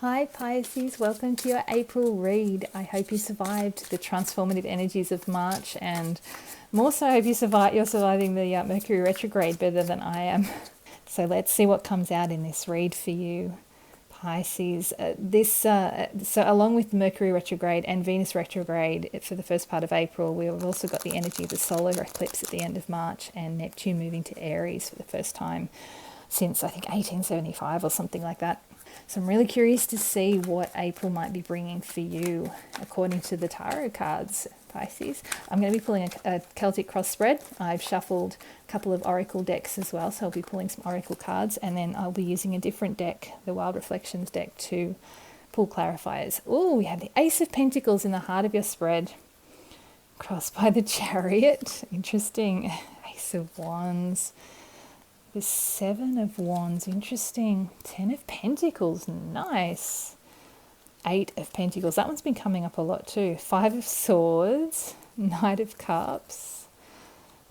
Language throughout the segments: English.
Hi Pisces, welcome to your April read. I hope you survived the transformative energies of March, and more so I hope you're surviving the Mercury retrograde better than I am. So let's see what comes out in this read for you, Pisces. So along with Mercury retrograde and Venus retrograde for the first part of April, we've also got the energy of the solar eclipse at the end of March and Neptune moving to Aries for the first time since I think 1875 or something like that. So I'm really curious to see what April might be bringing for you according to the tarot cards, Pisces. I'm going to be pulling a Celtic cross spread. I've shuffled a couple of oracle decks as well, so I'll be pulling some oracle cards, and then I'll be using a different deck, the Wild Reflections deck, to pull clarifiers. Oh, we have the Ace of Pentacles in the heart of your spread, crossed by the Chariot. Interesting. Ace of Wands. The Seven of Wands, interesting. 10 of Pentacles, nice. 8 of Pentacles, that one's been coming up a lot too. 5 of Swords, Knight of Cups,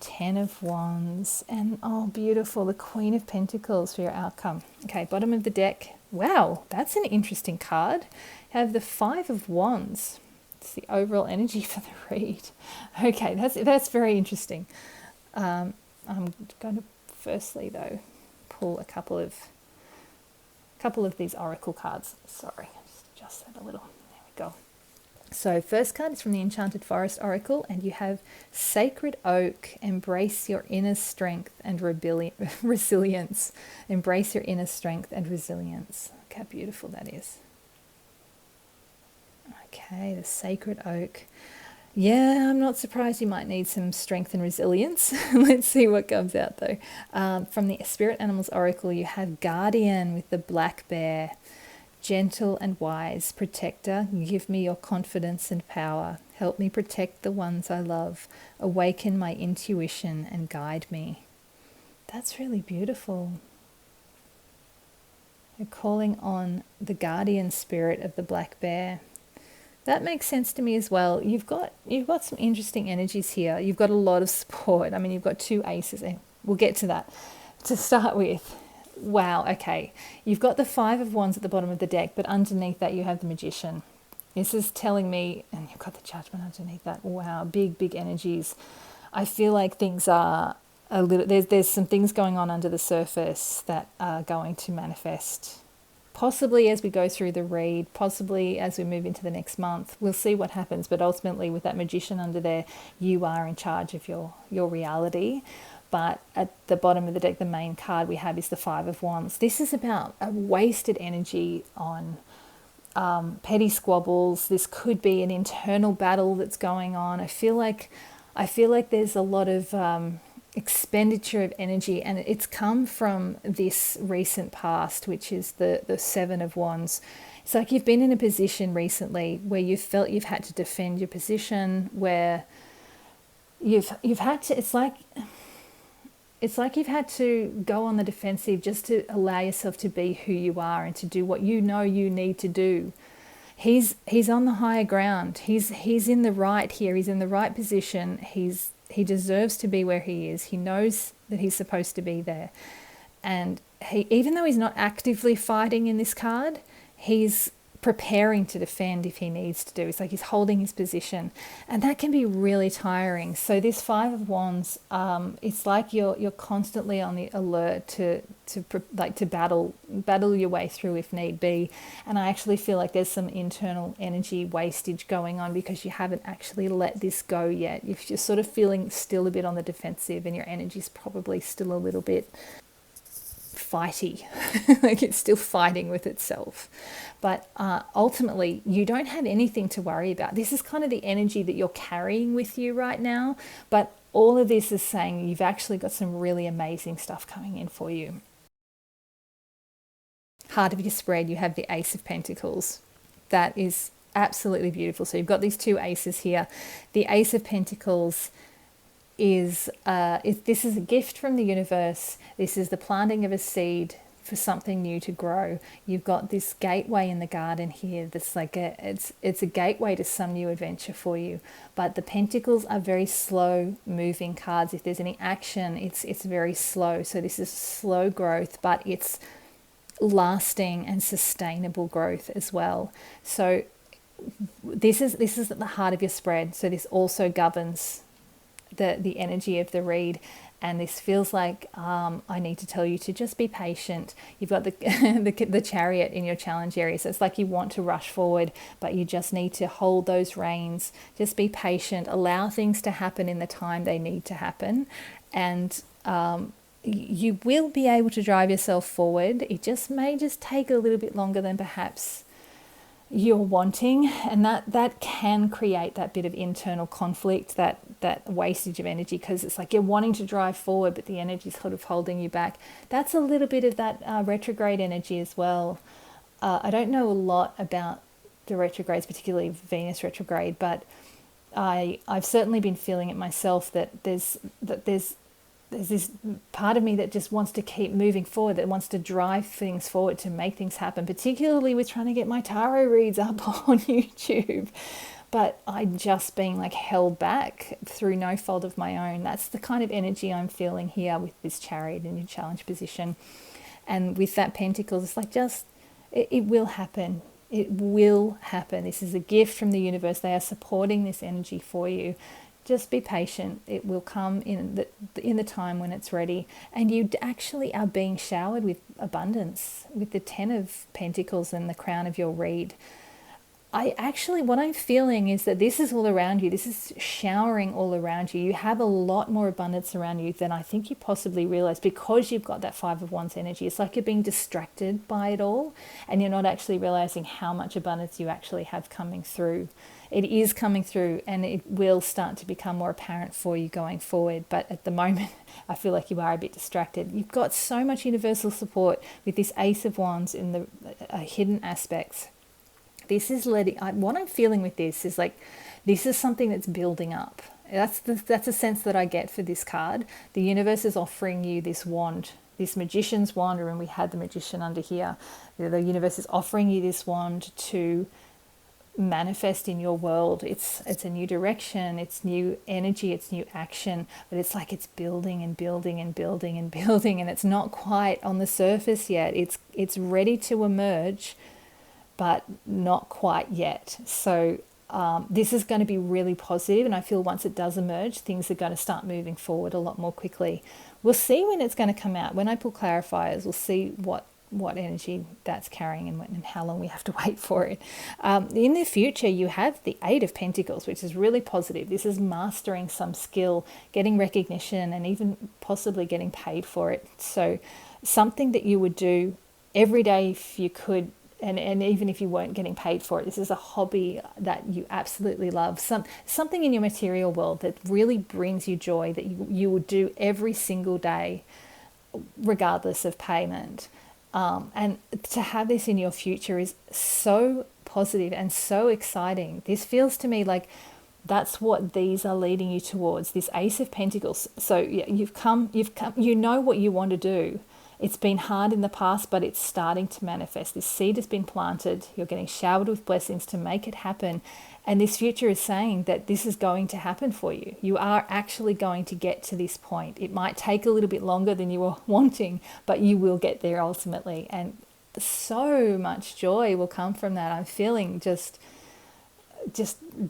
10 of Wands, and oh, beautiful, the Queen of Pentacles for your outcome. Okay, bottom of the deck. Wow, that's an interesting card. You have the 5 of Wands. It's the overall energy for the read. Okay, that's very interesting. I'm going to firstly, though, pull a couple of these oracle cards. Sorry, just adjust that a little. There we go. So first card is from the Enchanted Forest Oracle, and you have Sacred Oak. Embrace your inner strength and resilience. Embrace your inner strength and resilience. Look how beautiful that is. Okay, the Sacred Oak. Yeah, I'm not surprised you might need some strength and resilience. Let's see what comes out though. From the Spirit Animals Oracle, you have Guardian with the black bear. Gentle and wise protector, give me your confidence and power. Help me protect the ones I love. Awaken my intuition and guide me. That's really beautiful. You're calling on the guardian spirit of the black bear. That makes sense to me as well. You've got some interesting energies here. You've got a lot of support. I mean, you've got 2 aces. We'll get to that. To start with, wow, okay. You've got the 5 of Wands at the bottom of the deck, but underneath that you have the Magician. This is telling me, and you've got the Judgment underneath that. Wow, big energies. I feel like things are a little, there's some things going on under the surface that are going to manifest. Possibly as we go through the read, possibly as we move into the next month. We'll see what happens, but ultimately with that Magician under there, you are in charge of your reality. But at the bottom of the deck, the main card we have is the 5 of Wands. This is about a wasted energy on petty squabbles. This could be an internal battle that's going on. I feel like there's a lot of expenditure of energy, and it's come from this recent past, which is the 7 of Wands. It's like you've been in a position recently where you've felt you've had to defend your position, where you've had to, it's like you've had to go on the defensive just to allow yourself to be who you are and to do what you know you need to do. He's on the higher ground. He's in the right here. He's in the right position. He deserves to be where he is. He knows that he's supposed to be there. And even though he's not actively fighting in this card, he's preparing to defend if he needs to do. It's like he's holding his position. And that can be really tiring. So this 5 of Wands, it's like you're constantly on the alert to battle your way through if need be. And I actually feel like there's some internal energy wastage going on because you haven't actually let this go yet. You're sort of feeling still a bit on the defensive, and your energy's probably still a little bit fighty, like it's still fighting with itself. But ultimately, you don't have anything to worry about. This is kind of the energy that you're carrying with you right now. But all of this is saying you've actually got some really amazing stuff coming in for you. Heart of your spread, you have the Ace of Pentacles. That is absolutely beautiful. So you've got these 2 aces here. The Ace of Pentacles is this is a gift from the universe. This is the planting of a seed for something new to grow. You've got this gateway in the garden here that's like it's a gateway to some new adventure for you. But the pentacles are very slow moving cards. If there's any action, it's very slow. So this is slow growth, but it's lasting and sustainable growth as well. So this is at the heart of your spread. So this also governs the energy of the read. And this feels like I need to tell you to just be patient. You've got the chariot in your challenge area. So it's like you want to rush forward, but you just need to hold those reins. Just be patient. Allow things to happen in the time they need to happen. And you will be able to drive yourself forward. It just may just take a little bit longer than perhaps you're wanting, and that can create that bit of internal conflict, that wastage of energy, because it's like you're wanting to drive forward but the energy is sort of holding you back. That's a little bit of that retrograde energy as well. I don't know a lot about the retrogrades, particularly Venus retrograde, but I've certainly been feeling it myself, that there's this part of me that just wants to keep moving forward, that wants to drive things forward, to make things happen, particularly with trying to get my tarot reads up on YouTube. But I'm just being like held back through no fault of my own. That's the kind of energy I'm feeling here with this chariot in your challenge position. And with that pentacles, it's like it will happen. It will happen. This is a gift from the universe. They are supporting this energy for you. Just be patient. It will come in the time when it's ready. And you actually are being showered with abundance with the 10 of Pentacles and the crown of your reed. What I'm feeling is that this is all around you. This is showering all around you. You have a lot more abundance around you than I think you possibly realize, because you've got that 5 of Wands energy. It's like you're being distracted by it all and you're not actually realizing how much abundance you actually have coming through. It is coming through, and it will start to become more apparent for you going forward. But at the moment, I feel like you are a bit distracted. You've got so much universal support with this Ace of Wands in the hidden aspects. This is what I'm feeling with this is like, this is something that's building up. That's a sense that I get for this card. The universe is offering you this wand, this magician's wand, and we had the magician under here. The universe is offering you this wand to manifest in your world. It's a new direction, it's new energy, it's new action, but it's like it's building and building and building and building, and it's not quite on the surface yet. It's ready to emerge, but not quite yet. So this is going to be really positive, and I feel once it does emerge, things are going to start moving forward a lot more quickly. We'll see when it's going to come out. When I pull clarifiers, we'll see what energy that's carrying and how long we have to wait for it. In the future, you have the 8 of Pentacles, which is really positive. This is mastering some skill, getting recognition, and even possibly getting paid for it. So something that you would do every day if you could, and even if you weren't getting paid for it. This is a hobby that you absolutely love. Something in your material world that really brings you joy, that you will do every single day regardless of payment. And to have this in your future is so positive and so exciting. This feels to me like that's what these are leading you towards, this Ace of Pentacles. So yeah, you've come, you know what you want to do. It's been hard in the past, but it's starting to manifest. This seed has been planted. You're getting showered with blessings to make it happen. And this future is saying that this is going to happen for you. You are actually going to get to this point. It might take a little bit longer than you were wanting, but you will get there ultimately. And so much joy will come from that. I'm feeling just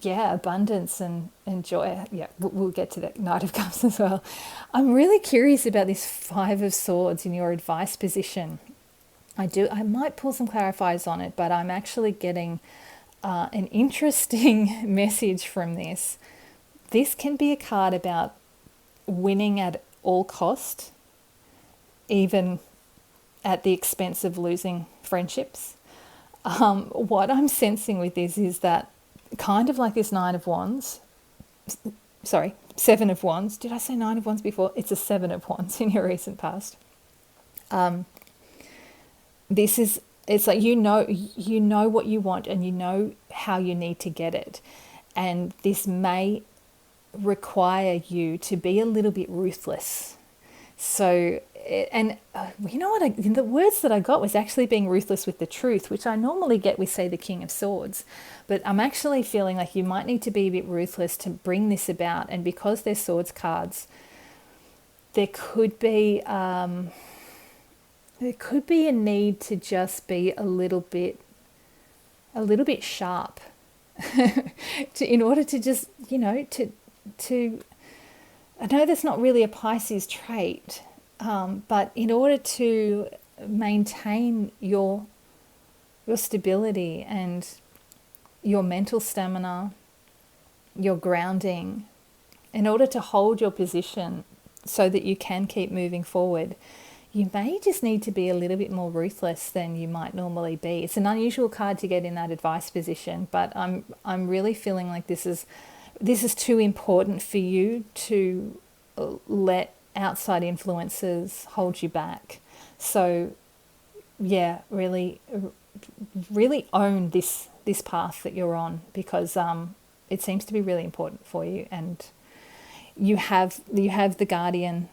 abundance and joy. Yeah, we'll get to that Knight of Cups as well. I'm really curious about this 5 of Swords in your advice position. I might pull some clarifiers on it, but I'm actually getting an interesting message from this. This can be a card about winning at all cost, even at the expense of losing friendships. What I'm sensing with this is that kind of like this 7 of Wands. Did I say 9 of Wands before? It's a 7 of Wands in your recent past. It's like you know what you want and you know how you need to get it. And this may require you to be a little bit ruthless. So, and you know what, the words that I got was actually being ruthless with the truth, which I normally get with, say, the King of Swords. But I'm actually feeling like you might need to be a bit ruthless to bring this about. And because they're swords cards, there could be there could be a need to just be a little bit sharp in order to just, to I know that's not really a Pisces trait, but in order to maintain your stability and your mental stamina, your grounding, in order to hold your position so that you can keep moving forward, you may just need to be a little bit more ruthless than you might normally be. It's an unusual card to get in that advice position, but I'm really feeling like this is too important for you to let outside influences hold you back. So yeah, really own this path that you're on, because it seems to be really important for you, and you have the guardian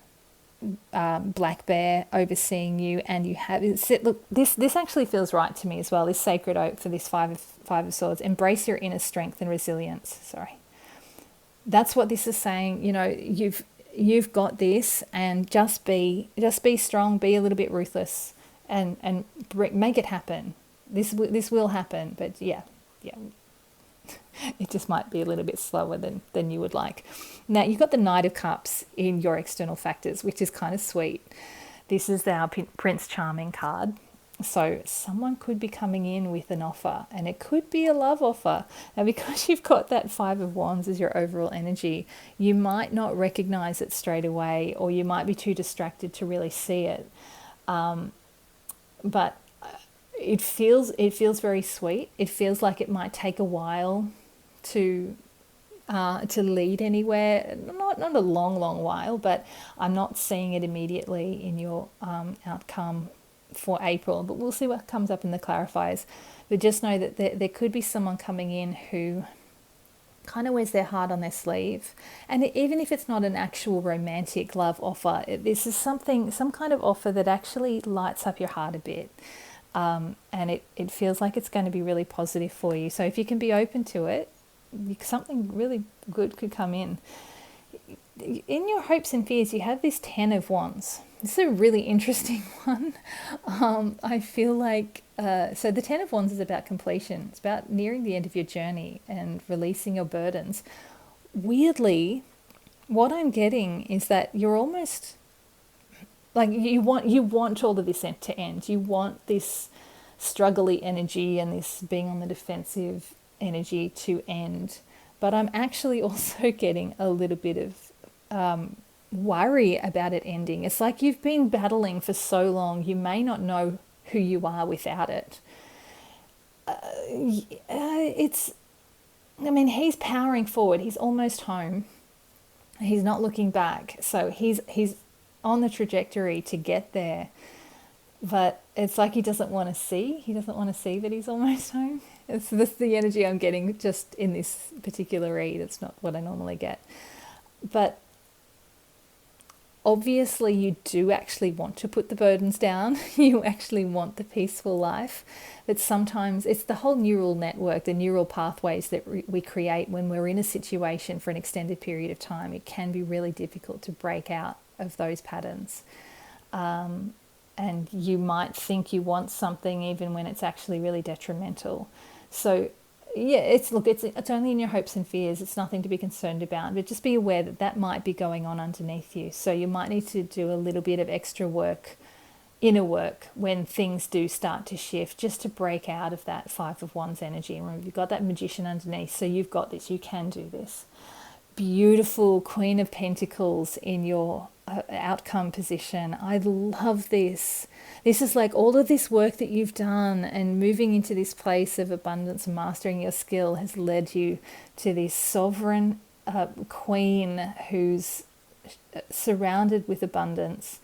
black bear overseeing you, and you have look, this actually feels right to me as well, this sacred oak for this five of swords. Embrace your inner strength and resilience. Sorry, that's what this is saying. You've got this, and just be strong, be a little bit ruthless, and make it happen. This will happen, but yeah, it just might be a little bit slower than you would like. Now, you've got the Knight of Cups in your external factors, which is kind of sweet. This is our Prince Charming card. So someone could be coming in with an offer, and it could be a love offer. Now, because you've got that Five of Wands as your overall energy, you might not recognize it straight away, or you might be too distracted to really see it. But it feels very sweet. It feels like it might take a while to lead anywhere. Not a long while, but I'm not seeing it immediately in your outcome for April. But we'll see what comes up in the clarifiers. But just know that there could be someone coming in who kind of wears their heart on their sleeve. And even if it's not an actual romantic love offer, this is some kind of offer that actually lights up your heart a bit. And it feels like it's going to be really positive for you. So if you can be open to it, something really good could come in. In your hopes and fears, you have this Ten of Wands. This is a really interesting one. I feel like, so the Ten of Wands is about completion. It's about nearing the end of your journey and releasing your burdens. Weirdly, what I'm getting is that you're almost like you want all of this to end. You want this struggly energy and this being on the defensive energy to end. But I'm actually also getting a little bit of worry about it ending. It's like you've been battling for so long, you may not know who you are without it. He's powering forward. He's almost home. He's not looking back. So he's on the trajectory to get there. But it's like he doesn't want to see that he's almost home. It's the energy I'm getting just in this particular read. It's not what I normally get. But obviously you do actually want to put the burdens down. You actually want the peaceful life. But sometimes it's the whole neural network, the neural pathways that we create when we're in a situation for an extended period of time. It can be really difficult to break out of those patterns. And you might think you want something even when it's actually really detrimental. So yeah, it's only in your hopes and fears. It's nothing to be concerned about, but just be aware that might be going on underneath you. So you might need to do a little bit of extra work, inner work, when things do start to shift, just to break out of that Five of Wands energy. And remember, you've got that Magician underneath, so you've got this. You can do this. Beautiful Queen of Pentacles in your outcome position. I love this. This is like all of this work that you've done and moving into this place of abundance and mastering your skill has led you to this sovereign queen who's surrounded with abundance.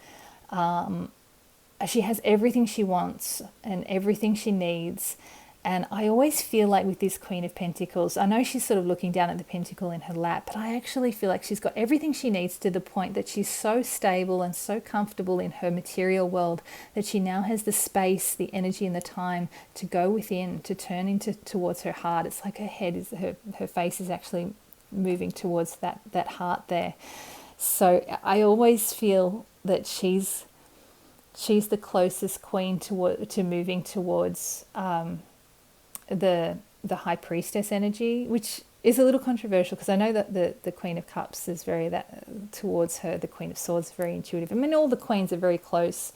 She has everything she wants and everything she needs. And I always feel like with this Queen of Pentacles, I know she's sort of looking down at the pentacle in her lap, but I actually feel like she's got everything she needs to the point that she's so stable and so comfortable in her material world that she now has the space, the energy and the time to go within, to turn towards her heart. It's like her face is actually moving towards that heart there. So I always feel that she's she's the closest queen to moving towards the high priestess energy, which is a little controversial because I know that the Queen of Cups is very that towards her. The Queen of Swords is very intuitive. I mean, all the queens are very close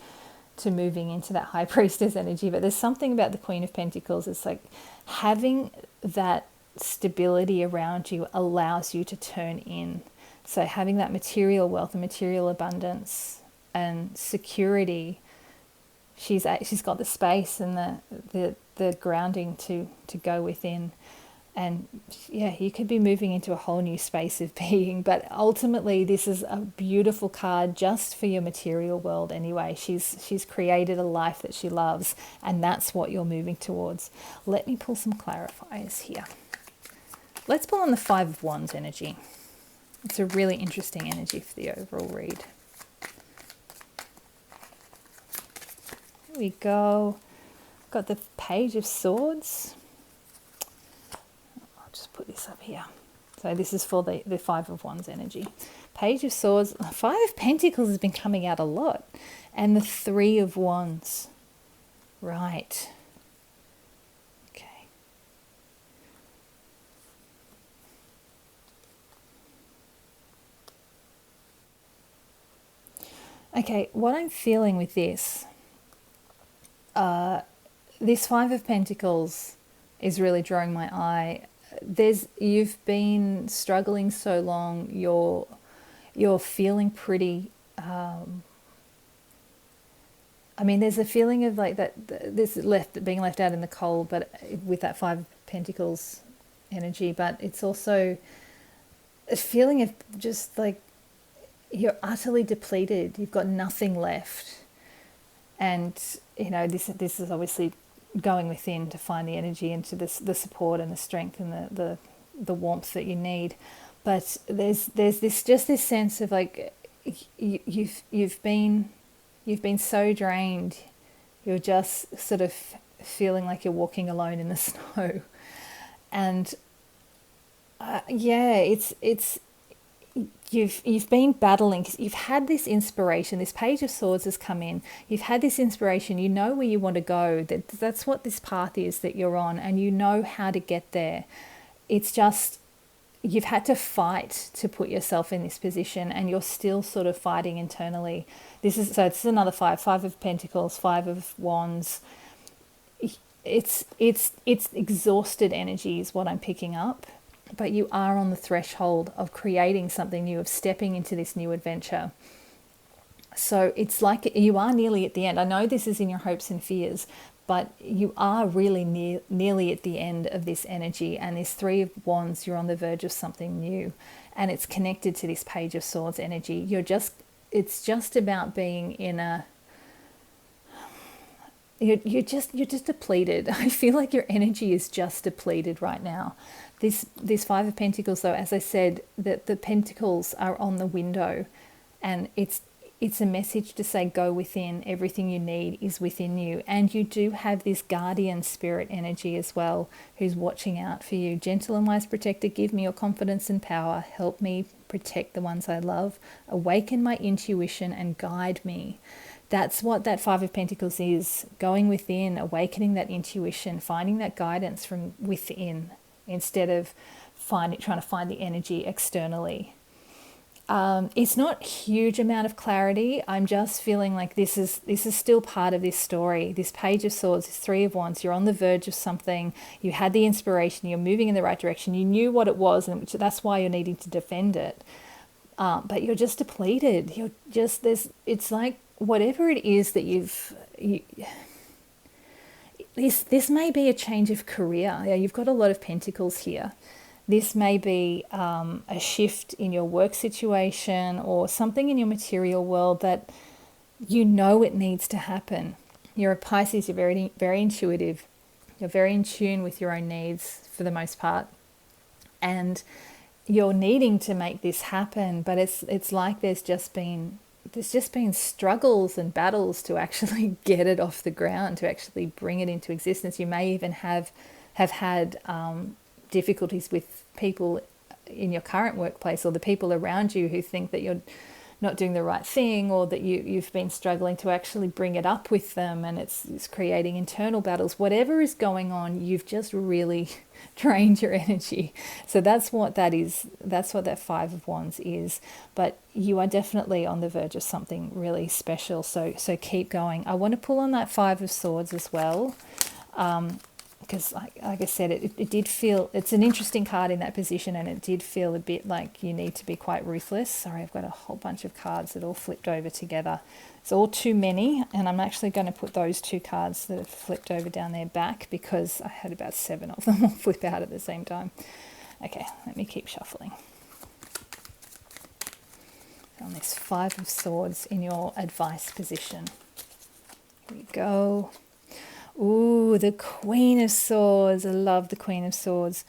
to moving into that high priestess energy, but there's something about the Queen of Pentacles. It's like having that stability around you allows you to turn in. So having that material wealth and material abundance and security, she's got the space and the grounding to go within. And yeah, you could be moving into a whole new space of being, but ultimately this is a beautiful card just for your material world anyway. She's created a life that she loves, and that's what you're moving towards. Let me pull some clarifiers here. Let's pull on the Five of Wands energy. It's a really interesting energy for the overall read. Here we go. Got the Page of Swords. I'll just put this up here. So this is for the Five of Wands energy. Page of Swords. Five of Pentacles has been coming out a lot. And the Three of Wands. Right. Okay. Okay, what I'm feeling with this Five of Pentacles is really drawing my eye. You've been struggling so long. You're feeling pretty. I mean, there's a feeling of like that. This being left out in the cold, but with that Five of Pentacles energy. But it's also a feeling of just like you're utterly depleted. You've got nothing left. And, you know, this is obviously going within to find the energy into the support and the strength and the warmth that you need. But there's this sense of like you've been so drained. You're just sort of feeling like you're walking alone in the snow. And You've been battling because you've had this inspiration. This Page of Swords has come in. You've had this inspiration. You know where you want to go. That's what this path is that you're on, and you know how to get there. It's just you've had to fight to put yourself in this position, and you're still sort of fighting internally. This is another Five of Pentacles, Five of Wands. It's exhausted energy is what I'm picking up. But you are on the threshold of creating something new, of stepping into this new adventure. So it's like you are nearly at the end. I know this is in your hopes and fears, but you are really nearly at the end of this energy. And this Three of Wands, you're on the verge of something new. And it's connected to this Page of Swords energy. It's just about being in a... You're just depleted. I feel like your energy is just depleted right now. This Five of Pentacles, though, as I said, that the pentacles are on the window, and it's a message to say go within. Everything you need is within you, and you do have this guardian spirit energy as well, who's watching out for you. Gentle and wise protector, give me your confidence and power. Help me protect the ones I love. Awaken my intuition and guide me. That's what that Five of Pentacles is, going within, awakening that intuition, finding that guidance from within instead of trying to find the energy externally. It's not a huge amount of clarity. I'm just feeling like this is still part of this story. This Page of Swords, this Three of Wands, you're on the verge of something. You had the inspiration, you're moving in the right direction. You knew what it was, and that's why you're needing to defend it. But you're just depleted. It's like whatever it is that this may be a change of career. Yeah, you've got a lot of pentacles here. This may be a shift in your work situation or something in your material world that you know it needs to happen. You're a Pisces, you're very, very intuitive. You're very in tune with your own needs for the most part. And you're needing to make this happen, but it's like there's just been struggles and battles to actually get it off the ground, to actually bring it into existence. You may even have had difficulties with people in your current workplace or the people around you who think that you're not doing the right thing, or that you've been struggling to actually bring it up with them, and it's creating internal battles. Whatever is going on, you've just really drained your energy. So that's what that is. That's what that Five of Wands is. But you are definitely on the verge of something really special. So keep going. I want to pull on that Five of Swords as well. Because like I said, it did feel, it's an interesting card in that position, and it did feel a bit like you need to be quite ruthless. Sorry, I've got a whole bunch of cards that all flipped over together. It's all too many, and I'm actually going to put those two cards that have flipped over down there back, because I had about 7 of them all flip out at the same time. Okay, let me keep shuffling. On this Five of Swords in your advice position. Here we go. Ooh, the Queen of Swords. I love the Queen of Swords.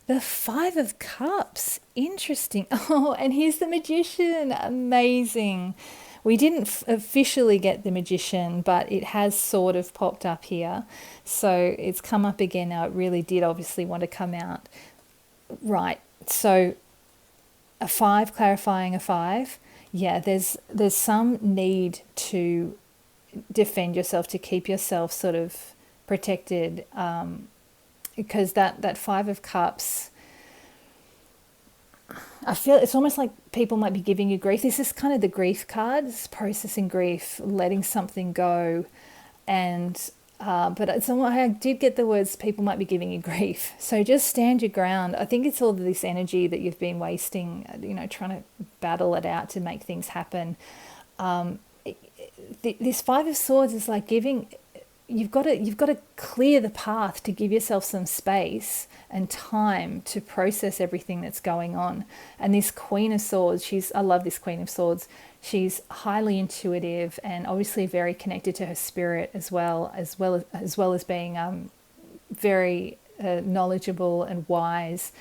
The Five of Cups. Interesting. Oh, and here's the Magician. Amazing. We didn't officially get the Magician, but it has sort of popped up here. So it's come up again now. It really did obviously want to come out. Right. So a 5 clarifying a 5. Yeah, there's some need to defend yourself, to keep yourself sort of protected, because that Five of Cups, I feel it's almost like people might be giving you grief. This is kind of the grief cards, processing grief, letting something go, and but it's almost, I did get the words people might be giving you grief. So just stand your ground. I think it's all this energy that you've been wasting, trying to battle it out to make things happen. This Five of Swords is like giving. You've got to clear the path to give yourself some space and time to process everything that's going on. And this Queen of Swords, I love this Queen of Swords. She's highly intuitive and obviously very connected to her spirit as well as being very knowledgeable and wise,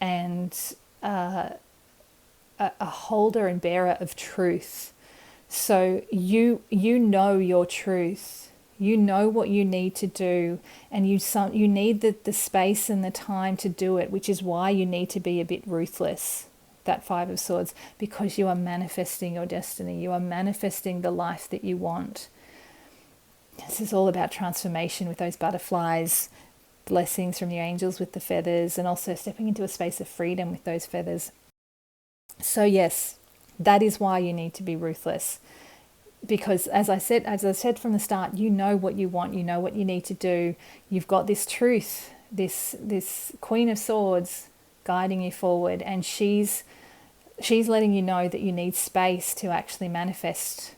and a holder and bearer of truth. So you know your truth. You know what you need to do, and you need the space and the time to do it, which is why you need to be a bit ruthless, that Five of Swords, because you are manifesting your destiny. You are manifesting the life that you want. This is all about transformation with those butterflies, blessings from your angels with the feathers, and also stepping into a space of freedom with those feathers. So yes, that is why you need to be ruthless. Because as I said from the start, you know what you want, you know what you need to do. You've got this truth, this Queen of Swords guiding you forward, and she's letting you know that you need space to actually manifest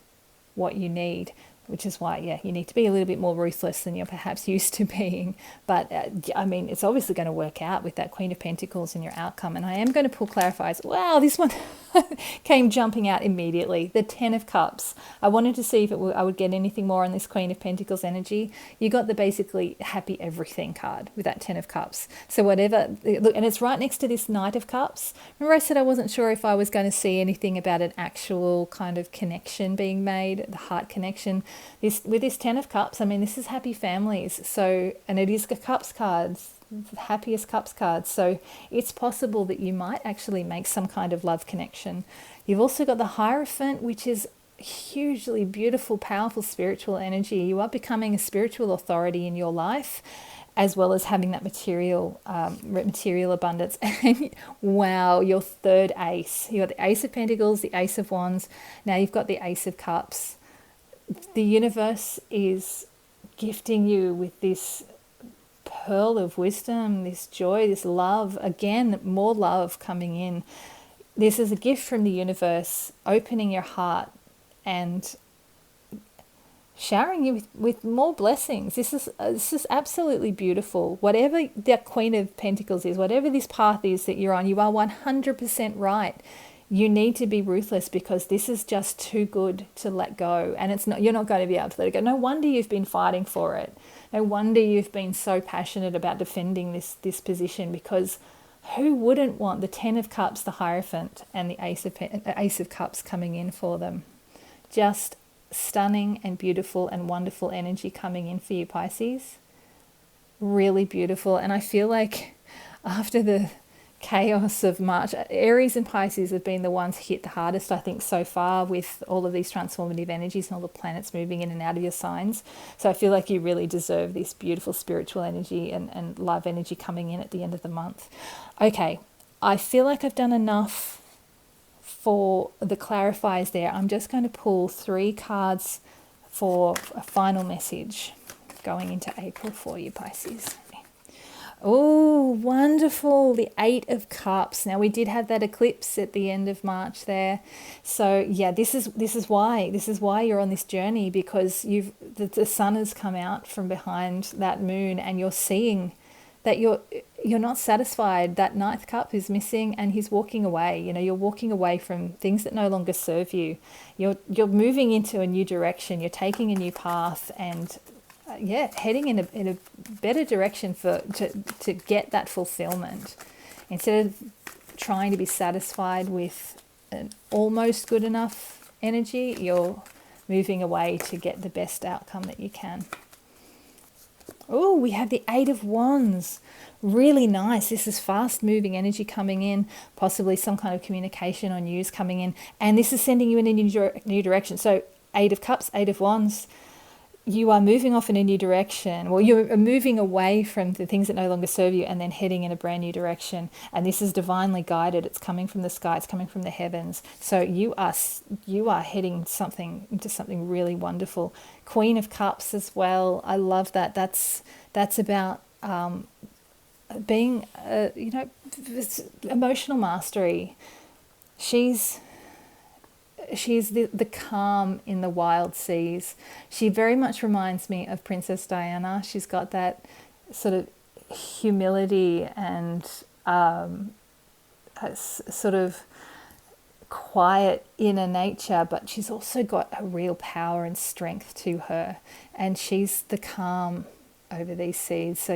what you need, which is why, you need to be a little bit more ruthless than you're perhaps used to being. But it's obviously going to work out with that Queen of Pentacles in your outcome. And I am going to pull clarifiers. Wow, this one came jumping out immediately. The 10 of Cups. I wanted to see if I would get anything more on this Queen of Pentacles energy. You got the basically happy everything card with that 10 of Cups. So whatever, look, and it's right next to this Knight of Cups. Remember I said I wasn't sure if I was going to see anything about an actual kind of connection being made, the heart connection. With this 10 of Cups, this is happy families. So, and it is the Cups cards, the happiest Cups cards. So it's possible that you might actually make some kind of love connection. You've also got the Hierophant, which is hugely beautiful, powerful spiritual energy. You are becoming a spiritual authority in your life, as well as having that material abundance. And wow, your third ace. You got the Ace of Pentacles, the Ace of Wands. Now you've got the Ace of Cups. The universe is gifting you with this pearl of wisdom, this joy, this love. Again, more love coming in. This is a gift from the universe, opening your heart and showering you with more blessings. This is absolutely beautiful. Whatever the Queen of Pentacles is, whatever this path is that you're on, you are 100% right. You need to be ruthless, because this is just too good to let go, and you're not going to be able to let it go. No wonder you've been fighting for it. No wonder you've been so passionate about defending this position, because who wouldn't want the 10 of Cups, the Hierophant, and the Ace of Cups coming in for them? Just stunning and beautiful and wonderful energy coming in for you, Pisces. Really beautiful. And I feel like after the chaos of March. Aries and Pisces have been the ones hit the hardest, I think, so far, with all of these transformative energies and all the planets moving in and out of your signs. So I feel like you really deserve this beautiful spiritual energy and love energy coming in at the end of the month. Okay, I feel like I've done enough for the clarifiers there. I'm just going to pull 3 cards for a final message going into April for you, Pisces. Oh, wonderful. The 8 of Cups. Now, we did have that eclipse at the end of March there. So, yeah, this is why you're on this journey, because the sun has come out from behind that moon, and you're seeing that you're not satisfied. That 9th cup is missing, and he's walking away. You know, you're walking away from things that no longer serve you. You're moving into a new direction. You're taking a new path, and heading in a better direction to get that fulfillment, instead of trying to be satisfied with an almost good enough energy. You're moving away to get the best outcome that you can. Oh, we have the 8 of Wands. Really nice. This is fast moving energy coming in, possibly some kind of communication or news coming in, and this is sending you in a new direction. So 8 of Cups, 8 of Wands. You are moving off in a new direction. Well, you're moving away from the things that no longer serve you, and then heading in a brand new direction. And this is divinely guided. It's coming from the sky. It's coming from the heavens. So you are heading into something really wonderful. Queen of Cups as well. I love that. That's about being emotional mastery. She's the calm in the wild seas. She very much reminds me of Princess Diana. She's got that sort of humility and sort of quiet inner nature, but she's also got a real power and strength to her. And she's the calm over these seas. So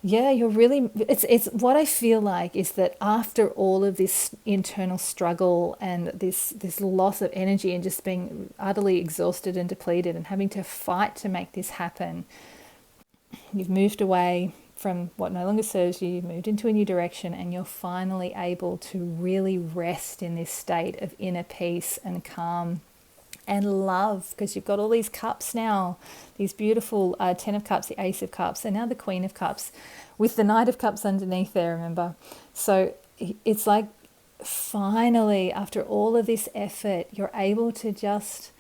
it's what I feel like is that after all of this internal struggle and this loss of energy and just being utterly exhausted and depleted and having to fight to make this happen, you've moved away from what no longer serves you, you've moved into a new direction, and you're finally able to really rest in this state of inner peace and calm and love, because you've got all these cups now, these beautiful 10 of Cups, the Ace of Cups, and now the Queen of Cups with the Knight of Cups underneath there, remember? So it's like finally, after all of this effort, you're able to just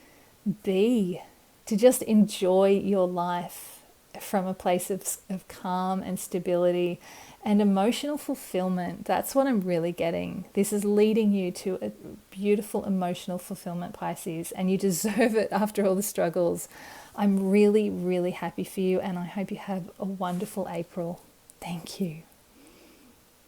be, to just enjoy your life from a place of calm and stability and emotional fulfillment. That's what I'm really getting. This is leading you to a beautiful emotional fulfillment, Pisces, and you deserve it after all the struggles. I'm really, really happy for you, and I hope you have a wonderful April. Thank you.